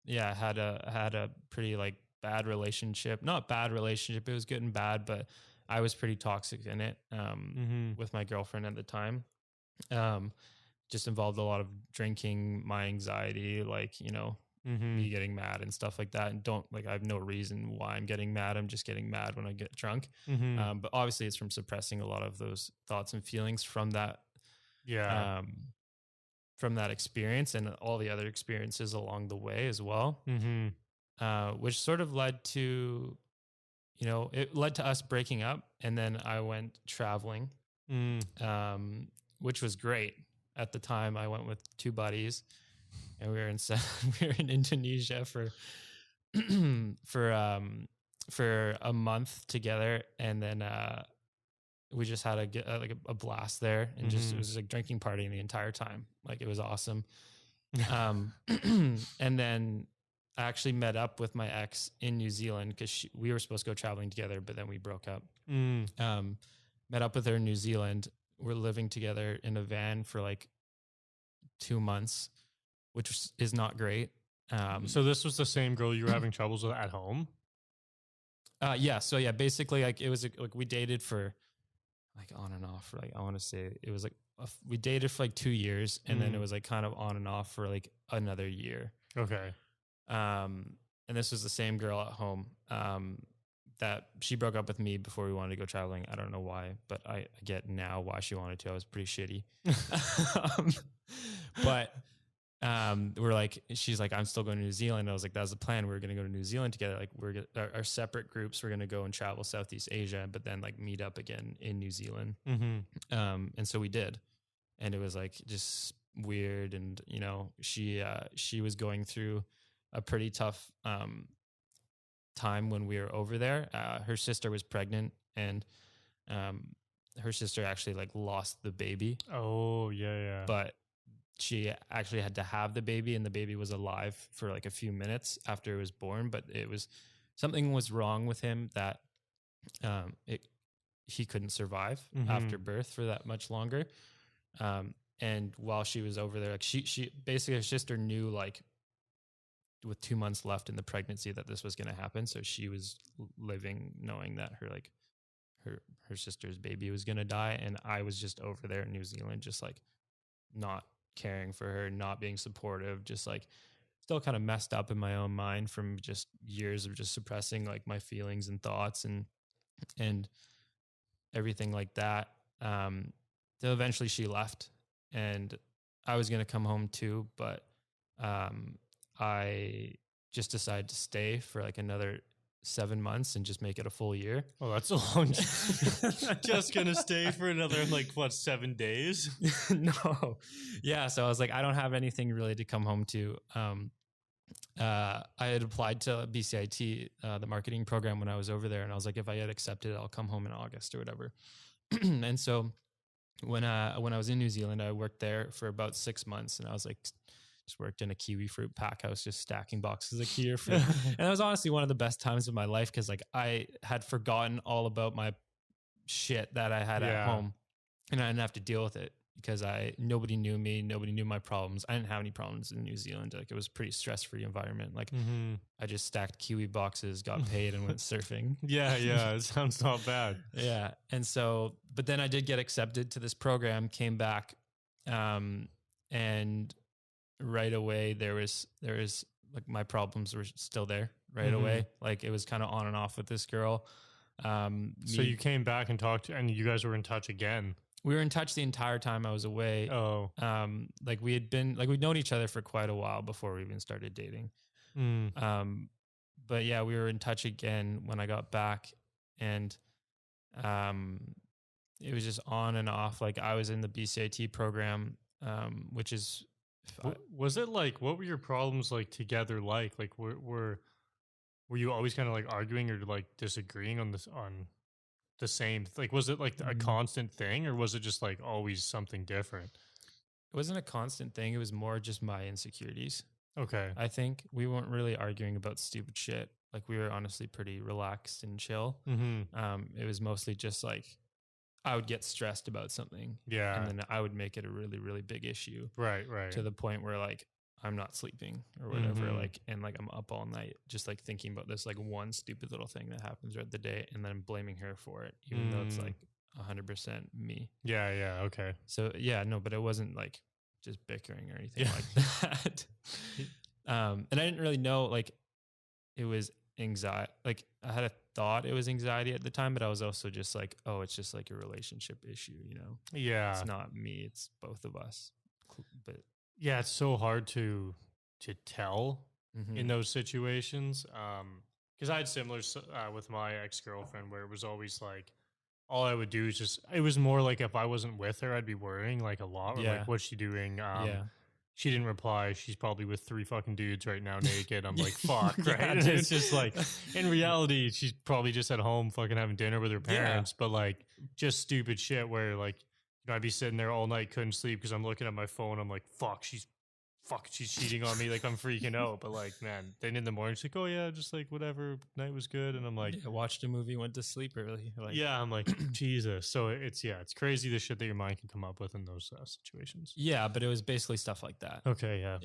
yeah, had a pretty like bad relationship. Not bad relationship. It was good and bad, but I was pretty toxic in it Mm-hmm. with my girlfriend at the time. Um, just involved a lot of drinking, my anxiety, like, Mm-hmm. me getting mad and stuff like that. And don't like, I have no reason why I'm getting mad. I'm just getting mad when I get drunk. Mm-hmm. But obviously it's from suppressing a lot of those thoughts and feelings Yeah. um, from that experience and all the other experiences along the way as well. Mm-hmm. Which sort of led to, it led to us breaking up. And then I went traveling, Mm. um, which was great. At the time, I went with two buddies, and we were in we were in Indonesia for for a month together, and then we just had like a blast there, and just it Mm-hmm. was like drinking partying the entire time. Like it was awesome. Um, and then I actually met up with my ex in New Zealand because we were supposed to go traveling together, but then we broke up. Mm. Met up with her in New Zealand. We're living together in a van for like 2 months, which is not great. So this was the same girl you were having troubles with at home? Yeah. So yeah, basically like it was like we dated for like on and off for like, I want to say it was like, we dated for like 2 years, and then it was like kind of on and off for like another year. Okay. And this was the same girl at home. That she broke up with me before we wanted to go traveling. I don't know why, but I get now why she wanted to. I was pretty shitty. But we're like, she's like, I'm still going to New Zealand. I was like, that's the plan. We're going to go to New Zealand together. Like our separate groups. We're going to go and travel Southeast Asia, but then like meet up again in New Zealand. Mm-hmm. And so we did, and it was like just weird. And she was going through a pretty tough time when we were over there. Her sister was pregnant, and her sister actually like lost the baby. Oh, yeah. But she actually had to have the baby, and the baby was alive for like a few minutes after it was born. But something was wrong with him that he couldn't survive after birth for that much longer. And while she was over there, like she basically, her sister knew like with 2 months left in the pregnancy that this was going to happen. So she was living knowing that her sister's baby was going to die. And I was just over there in New Zealand, just like not caring for her, not being supportive, just like still kind of messed up in my own mind from just years of just suppressing like my feelings and thoughts and everything like that. So eventually she left, and I was going to come home too, but I just decided to stay for like another 7 months and just make it a full year. Oh, that's a long time. Just gonna stay for another, like, what, 7 days? No. Yeah. So I was like, I don't have anything really to come home to. I had applied to BCIT, the marketing program, when I was over there. And I was like, if I get accepted, I'll come home in August or whatever. And so when I was in New Zealand, I worked there for about 6 months, and I was like, just worked in a kiwi fruit pack house, just stacking boxes of kiwi fruit. And that was honestly one of the best times of my life, because like I had forgotten all about my shit that I had at home, and I didn't have to deal with it because nobody knew me, nobody knew my problems. I didn't have any problems in New Zealand. Like it was a pretty stress-free environment. Like I just stacked kiwi boxes, got paid, and went surfing. Yeah, it sounds not bad. Yeah. And so, but then I did get accepted to this program, came back, and right away there was like my problems were still there right away. Like it was kind of on and off with this girl. So you came back and talked, and you guys were in touch again? We were in touch the entire time I was away. Oh. Like we'd known each other for quite a while before we even started dating. But yeah, we were in touch again when I got back, and it was just on and off. Like I was in the BCIT program, which is, was it like, what were your problems like together? Like were you always kind of like arguing or like disagreeing on the same, like, was it like a constant thing, or was it just like always something different? It wasn't a constant thing. It was more just my insecurities. Okay. I think we weren't really arguing about stupid shit. Like we were honestly pretty relaxed and chill. It was mostly just like I would get stressed about something. Yeah. And then I would make it a really, really big issue. Right. To the point where like I'm not sleeping or whatever. Mhm. Like, and like I'm up all night just like thinking about this like one stupid little thing that happens throughout the day, and then I'm blaming her for it, even though it's Mm. like 100% me. Yeah, yeah, okay. So yeah, no, but it wasn't like just bickering or anything Yeah. like that. And I didn't really know like it was anxiety. Like I had a thought it was anxiety at the time, but I was also just like, oh, it's just like a relationship issue, you know? Yeah. It's not me, it's both of us. But Yeah, it's so hard to tell in mhm. those situations. Because I had similar with my ex-girlfriend where it was always like all I would do is just it was more like if I wasn't with her, I'd be worrying like a lot or like Yeah. what's she doing? Yeah. She didn't reply. She's probably with 3 fucking dudes right now naked. I'm like, fuck, right? Yeah, And dude. it's just like in reality, she's probably just at home fucking having dinner with her Yeah. parents, but like just stupid shit where like I'd be sitting there all night, couldn't sleep because I'm looking at my phone. I'm like, she's cheating on me. Like I'm freaking out. But like, man, then in the morning, she's like, oh yeah, just like whatever, night was good. And I'm like, Yeah, watched a movie, went to sleep early. Like, yeah, I'm like, Jesus. So it's crazy the shit that your mind can come up with in those situations. yeah, but it was basically stuff like that. Okay, yeah.